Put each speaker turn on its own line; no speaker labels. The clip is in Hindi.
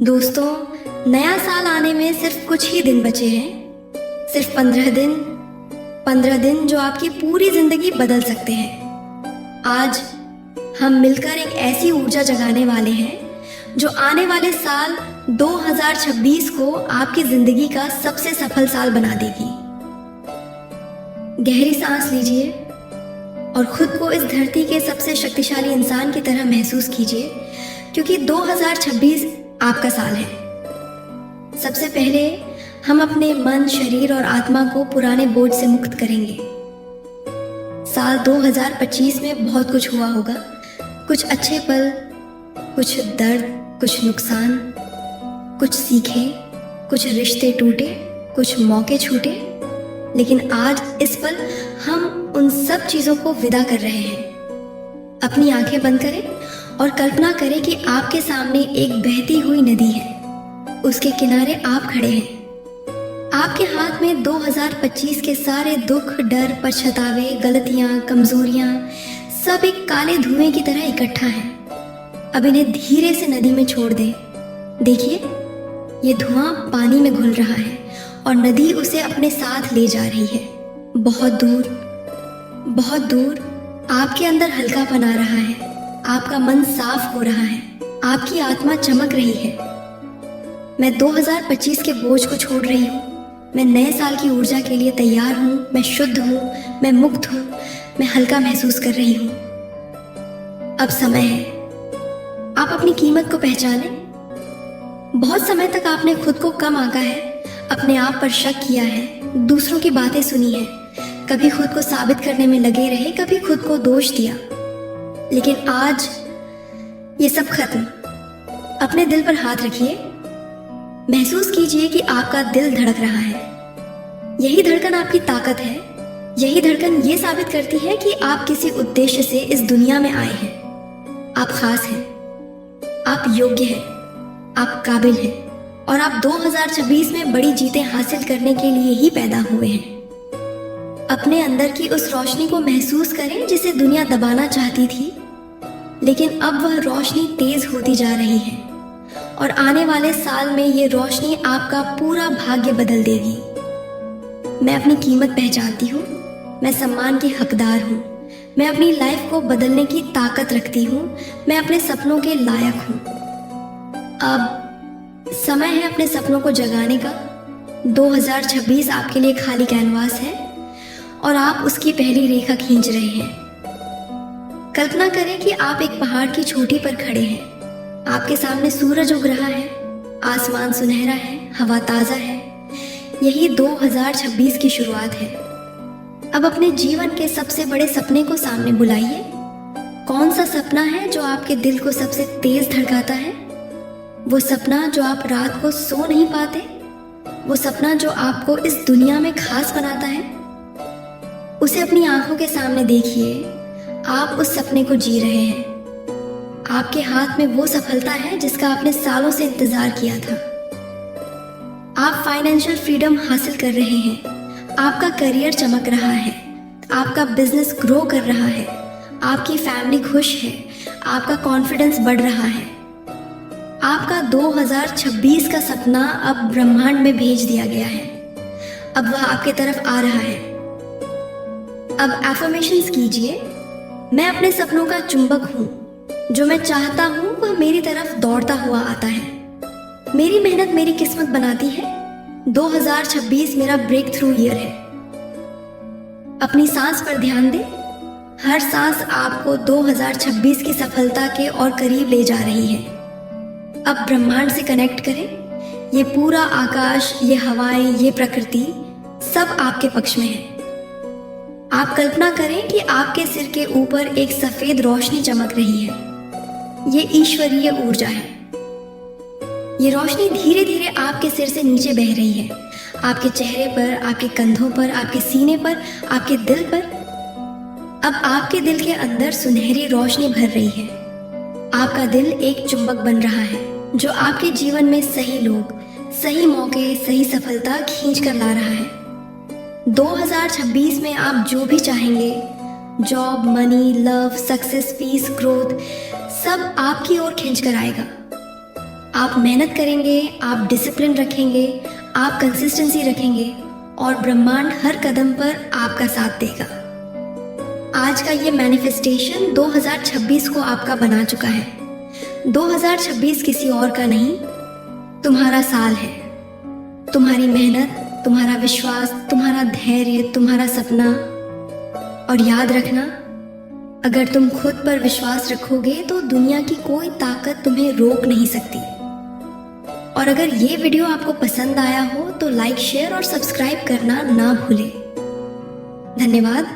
दोस्तों, नया साल आने में सिर्फ कुछ ही दिन बचे हैं। सिर्फ 15 दिन जो आपकी पूरी जिंदगी बदल सकते हैं। आज हम मिलकर एक ऐसी ऊर्जा जगाने वाले हैं जो आने वाले साल 2026 को आपकी जिंदगी का सबसे सफल साल बना देगी। गहरी सांस लीजिए और खुद को इस धरती के सबसे शक्तिशाली इंसान की तरह महसूस कीजिए, क्योंकि 2026 आपका साल है। सबसे पहले हम अपने मन, शरीर और आत्मा को पुराने बोझ से मुक्त करेंगे। साल 2025 में बहुत कुछ हुआ होगा, कुछ अच्छे पल, कुछ दर्द, कुछ नुकसान, कुछ सीखे, कुछ रिश्ते टूटे, कुछ मौके छूटे। लेकिन आज इस पल हम उन सब चीज़ों को विदा कर रहे हैं। अपनी आंखें बंद करें और कल्पना करें कि आपके सामने एक बहती हुई नदी है। उसके किनारे आप खड़े हैं। आपके हाथ में 2025 के सारे दुख, डर, पछतावे, गलतियां, कमजोरियां सब एक काले धुएं की तरह इकट्ठा हैं। अब इन्हें धीरे से नदी में छोड़ दें। देखिए, ये धुआं पानी में घुल रहा है और नदी उसे अपने साथ ले जा रही है। बहुत दूर, बहुत दूर आपके अंदर हल्कापन आ रहा है। आपका मन साफ हो रहा है, आपकी आत्मा चमक रही है। मैं 2025 के बोझ को छोड़ रही हूँ। मैं नए साल की ऊर्जा के लिए तैयार हूँ। मैं शुद्ध हूँ, मैं मुक्त हूँ, मैं हल्का महसूस कर रही हूँ। अब समय है, आप अपनी कीमत को पहचानें। बहुत समय तक आपने खुद को कम आंका है, अपने आप पर शक किया है, दूसरों की बातें सुनी है, कभी खुद को साबित करने में लगे रहे, कभी खुद को दोष दिया। लेकिन आज ये सब खत्म। अपने दिल पर हाथ रखिए। महसूस कीजिए कि आपका दिल धड़क रहा है। यही धड़कन आपकी ताकत है। यही धड़कन ये साबित करती है कि आप किसी उद्देश्य से इस दुनिया में आए हैं। आप खास हैं, आप योग्य हैं, आप काबिल हैं और आप 2026 में बड़ी जीतें हासिल करने के लिए ही पैदा हुए हैं। अपने अंदर की उस रोशनी को महसूस करें जिसे दुनिया दबाना चाहती थी, लेकिन अब वह रोशनी तेज होती जा रही है और आने वाले साल में ये रोशनी आपका पूरा भाग्य बदल देगी। मैं अपनी कीमत पहचानती हूँ। मैं सम्मान की हकदार हूँ। मैं अपनी लाइफ को बदलने की ताकत रखती हूँ। मैं अपने सपनों के लायक हूँ। अब समय है अपने सपनों को जगाने का। 2026 आपके लिए खाली कैनवास है और आप उसकी पहली रेखा खींच रहे हैं। कल्पना करें कि आप एक पहाड़ की चोटी पर खड़े हैं। आपके सामने सूरज उग रहा है, आसमान सुनहरा है, हवा ताज़ा है। यही 2026 की शुरुआत है। अब अपने जीवन के सबसे बड़े सपने को सामने बुलाइए। कौन सा सपना है जो आपके दिल को सबसे तेज धड़काता है? वो सपना जो आप रात को सो नहीं पाते? वो सपना जो आपको इस दुनिया में खास बनाता है? उसे अपनी आंखों के सामने देखिए। आप उस सपने को जी रहे हैं। आपके हाथ में वो सफलता है जिसका आपने सालों से इंतजार किया था। आप फाइनेंशियल फ्रीडम हासिल कर रहे हैं। आपका करियर चमक रहा है। आपका बिजनेस ग्रो कर रहा है। आपकी फैमिली खुश है। आपका कॉन्फिडेंस बढ़ रहा है। आपका 2026 का सपना अब ब्रह्मांड में भेज दिया गया है। अब वह आपके तरफ आ रहा है। अब एफर्मेशंस कीजिए। मैं अपने सपनों का चुंबक हूँ। जो मैं चाहता हूँ वह मेरी तरफ दौड़ता हुआ आता है। मेरी मेहनत मेरी किस्मत बनाती है। 2026 मेरा ब्रेक थ्रू ईयर है। अपनी सांस पर ध्यान दें। हर सांस आपको 2026 की सफलता के और करीब ले जा रही है। अब ब्रह्मांड से कनेक्ट करें। ये पूरा आकाश, ये हवाएं, ये प्रकृति सब आपके पक्ष में है। आप कल्पना करें कि आपके सिर के ऊपर एक सफेद रोशनी चमक रही है। ये ईश्वरीय ऊर्जा है। ये रोशनी धीरे धीरे आपके सिर से नीचे बह रही है। आपके चेहरे पर, आपके कंधों पर, आपके सीने पर, आपके दिल पर। अब आपके दिल के अंदर सुनहरी रोशनी भर रही है। आपका दिल एक चुंबक बन रहा है जो आपके जीवन में सही लोग, सही मौके, सही सफलता खींच कर ला रहा है। 2026 में आप जो भी चाहेंगे, job, money, love, success, peace, growth, सब आपकी ओर खींच कर आएगा। आप मेहनत करेंगे, आप डिसिप्लिन रखेंगे, आप कंसिस्टेंसी रखेंगे और ब्रह्मांड हर कदम पर आपका साथ देगा। आज का ये मैनिफेस्टेशन 2026 को आपका बना चुका है। 2026 किसी और का नहीं, तुम्हारा साल है। तुम्हारी मेहनत, तुम्हारा विश्वास, तुम्हारा धैर्य, तुम्हारा सपना। और याद रखना, अगर तुम खुद पर विश्वास रखोगे तो दुनिया की कोई ताकत तुम्हें रोक नहीं सकती। और अगर ये वीडियो आपको पसंद आया हो तो लाइक, शेयर और सब्सक्राइब करना ना भूलें। धन्यवाद।